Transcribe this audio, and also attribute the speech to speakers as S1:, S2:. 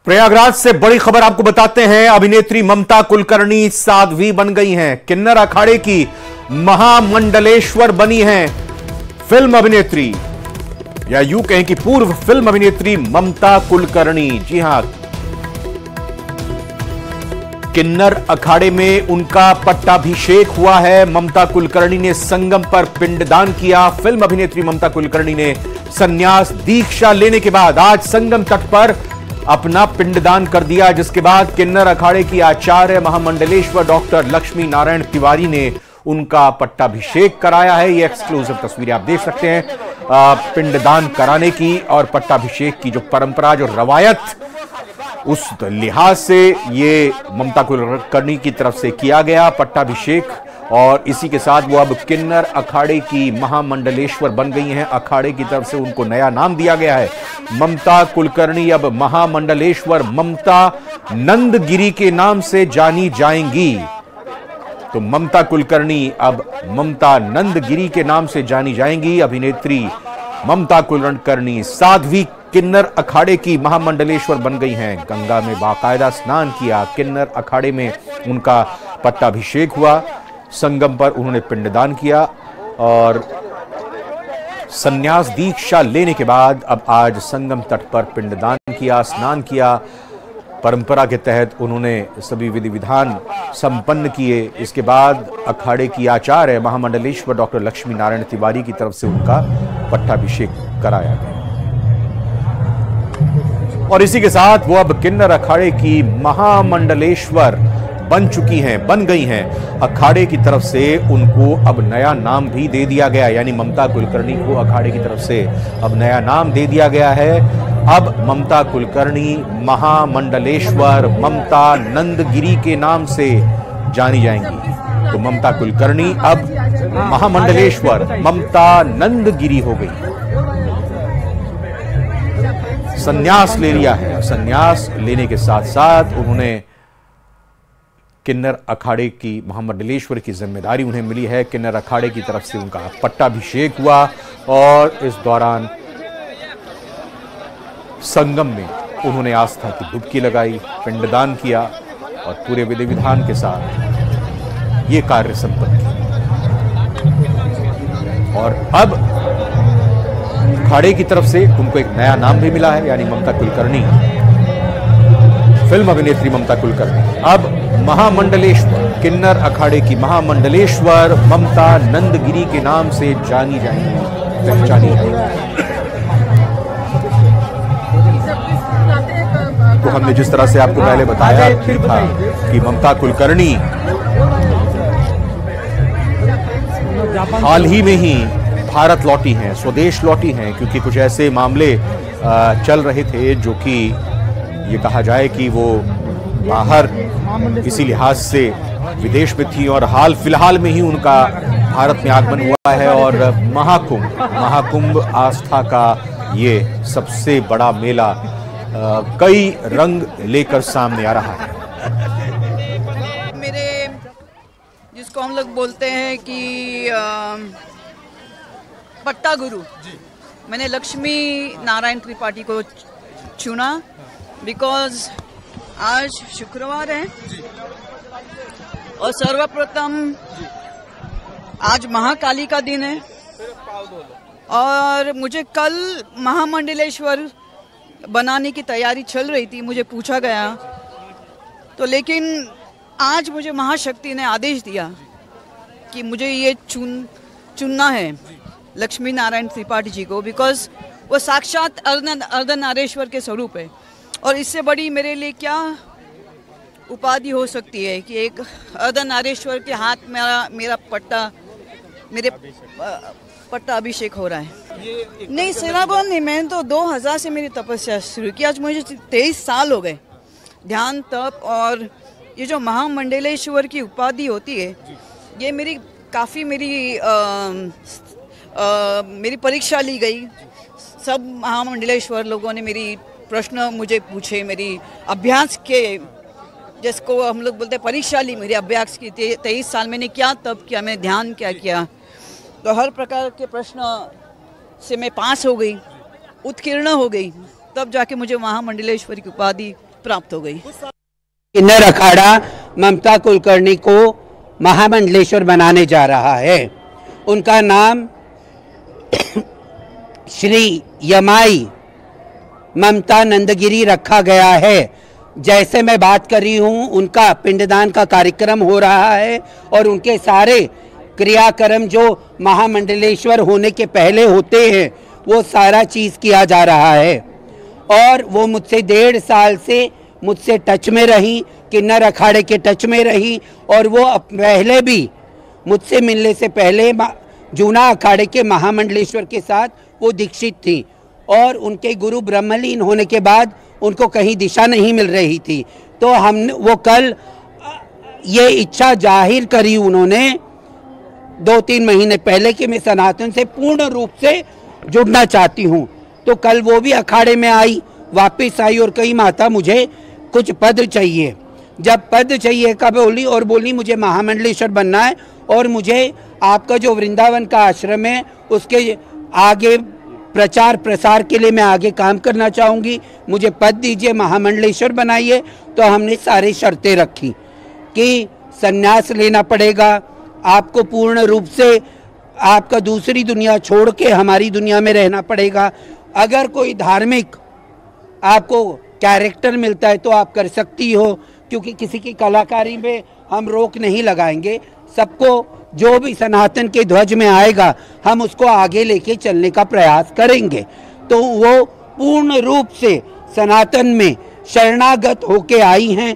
S1: प्रयागराज से बड़ी खबर आपको बताते हैं। अभिनेत्री ममता कुलकर्णी साध्वी बन गई हैं। किन्नर अखाड़े की महामंडलेश्वर बनी हैं फिल्म अभिनेत्री, या यूं कहें कि पूर्व फिल्म अभिनेत्री ममता कुलकर्णी। जी हां, किन्नर अखाड़े में उनका पट्टाभिषेक हुआ है। ममता कुलकर्णी ने संगम पर पिंडदान किया। फिल्म अभिनेत्री ममता कुलकर्णी ने संन्यास दीक्षा लेने के बाद आज संगम तट पर अपना पिंडदान कर दिया, जिसके बाद किन्नर अखाड़े की आचार्य महामंडलेश्वर डॉक्टर लक्ष्मी नारायण तिवारी ने उनका पट्टाभिषेक कराया है। ये एक्सक्लूसिव तस्वीरें आप देख सकते हैं पिंडदान कराने की और पट्टाभिषेक की जो परंपरा, जो रवायत, उस लिहाज से ये ममता कुलकर्णी की तरफ से किया गया पट्टाभिषेक। और इसी के साथ वो अब किन्नर अखाड़े की महामंडलेश्वर बन गई हैं। अखाड़े की तरफ से उनको नया नाम दिया गया है। ममता कुलकर्णी अब महामंडलेश्वर ममता नंदगिरी के नाम से जानी जाएंगी। तो ममता कुलकर्णी अब ममता नंदगिरी के नाम से जानी जाएंगी। अभिनेत्री ममता कुलकर्णी साध्वी किन्नर अखाड़े की महामंडलेश्वर बन गई हैं। गंगा में बाकायदा स्नान किया, किन्नर अखाड़े में उनका पट्टाभिषेक हुआ, संगम पर उन्होंने पिंडदान किया और संन्यास दीक्षा लेने के बाद अब आज संगम तट पर पिंडदान किया, स्नान किया। परंपरा के तहत उन्होंने सभी विधि विधान संपन्न किए। इसके बाद अखाड़े की आचार्य महामंडलेश्वर डॉक्टर लक्ष्मी नारायण तिवारी की तरफ से उनका पट्टाभिषेक कराया गया और इसी के साथ वो अब किन्नर अखाड़े की महामंडलेश्वर बन गई हैं। अखाड़े की तरफ से उनको अब नया नाम भी दे दिया गया, यानी ममता कुलकर्णी को अखाड़े की तरफ से अब नया नाम दे दिया गया है। अब ममता कुलकर्णी महामंडलेश्वर ममता नंदगिरी के नाम से जानी जाएंगी। तो ममता कुलकर्णी अब महामंडलेश्वर ममता नंदगिरी हो गई। संन्यास ले लिया है। संन्यास लेने के साथ साथ उन्होंने किन्नर अखाड़े की महामंडलेश्वर की जिम्मेदारी उन्हें मिली है। किन्नर अखाड़े की तरफ से उनका पट्टाभिषेक हुआ और इस दौरान संगम में उन्होंने आस्था की डुबकी लगाई, पिंडदान किया और पूरे विधि विधान के साथ ये कार्य संपन्न किया। और अब अखाड़े की तरफ से उनको एक नया नाम भी मिला है, यानी ममता कुलकर्णी, फिल्म अभिनेत्री ममता कुलकर्णी अब महामंडलेश्वर, किन्नर अखाड़े की महामंडलेश्वर ममता नंदगिरी के नाम से जानी जाएंगी, पहचानी जाएंगी। तो हमने जिस तरह से आपको पहले बताया था कि ममता कुलकर्णी हाल ही में ही भारत लौटी हैं, स्वदेश लौटी हैं, क्योंकि कुछ ऐसे मामले चल रहे थे जो कि ये कहा जाए कि वो बाहर इसी लिहाज से विदेश में थी और हाल फिलहाल में ही उनका भारत में आगमन हुआ है। और महाकुंभ आस्था का ये सबसे बड़ा मेला कई रंग लेकर सामने आ रहा है।
S2: मेरे जिसको हम लोग बोलते हैं कि पट्टा गुरु, मैंने लक्ष्मी नारायण त्रिपाठी को चुना बिकॉज आज शुक्रवार है और सर्वप्रथम आज महाकाली का दिन है और मुझे कल महामंडलेश्वर बनाने की तैयारी चल रही थी। मुझे पूछा गया तो, लेकिन आज मुझे महाशक्ति ने आदेश दिया कि मुझे ये चुनना है लक्ष्मी नारायण त्रिपाठी जी को, बिकॉज वो साक्षात अर्धनारीश्वर के स्वरूप है। और इससे बड़ी मेरे लिए क्या उपाधि हो सकती है कि एक अर्धनारीश्वर के हाथ में मेरा पट्टा अभिषेक हो रहा है। नहीं, सेवागौन नहीं, मैंने तो 2000 से मेरी तपस्या शुरू की। आज मुझे 23 साल हो गए ध्यान, तप, और ये जो महामंडलेश्वर की उपाधि होती है, ये मेरी काफ़ी मेरी परीक्षा ली गई। सब महामंडलेश्वर लोगों ने मेरी प्रश्न मुझे पूछे, मेरी अभ्यास के, जिसको हम लोग बोलते हैं परीक्षा ली, मेरे अभ्यास की। 23 साल मैंने क्या तप किया, मैंने ध्यान क्या किया, तो हर प्रकार के प्रश्न से मैं पास हो गई, उत्कीर्ण हो गई, तब जाके मुझे महामंडलेश्वरी की उपाधि प्राप्त हो गई।
S3: किन्नर अखाड़ा ममता कुलकर्णी को महामंडलेश्वर बनाने जा रहा है। उनका नाम श्री यमाई ममता नंदगिरी रखा गया है। जैसे मैं बात कर रही हूँ, उनका पिंडदान का कार्यक्रम हो रहा है और उनके सारे क्रियाक्रम जो महामंडलेश्वर होने के पहले होते हैं वो सारा चीज़ किया जा रहा है। और वो मुझसे 1.5 साल से मुझसे टच में रही, किन्नर अखाड़े के टच में रही, और वो पहले भी मुझसे मिलने से पहले जूना अखाड़े के महामंडलेश्वर के साथ वो दीक्षित थी और उनके गुरु ब्रह्मलीन होने के बाद उनको कहीं दिशा नहीं मिल रही थी। तो हमने वो कल ये इच्छा जाहिर करी उन्होंने 2-3 महीने पहले कि मैं सनातन से पूर्ण रूप से जुड़ना चाहती हूँ। तो कल वो भी अखाड़े में आई, वापस आई और कही माता मुझे कुछ पद चाहिए। जब पद चाहिए का बोली और बोली मुझे महामंडलेश्वर बनना है और मुझे आपका जो वृंदावन का आश्रम है उसके आगे प्रचार प्रसार के लिए मैं आगे काम करना चाहूँगी, मुझे पद दीजिए, महामंडलेश्वर बनाइए। तो हमने सारी शर्तें रखी कि संन्यास लेना पड़ेगा, आपको पूर्ण रूप से आपका दूसरी दुनिया छोड़ के हमारी दुनिया में रहना पड़ेगा। अगर कोई धार्मिक आपको कैरेक्टर मिलता है तो आप कर सकती हो, क्योंकि किसी की कलाकारी में हम रोक नहीं लगाएंगे। सबको जो भी सनातन के ध्वज में आएगा हम उसको आगे लेके चलने का प्रयास करेंगे। तो वो पूर्ण रूप से सनातन में शरणागत होके आई हैं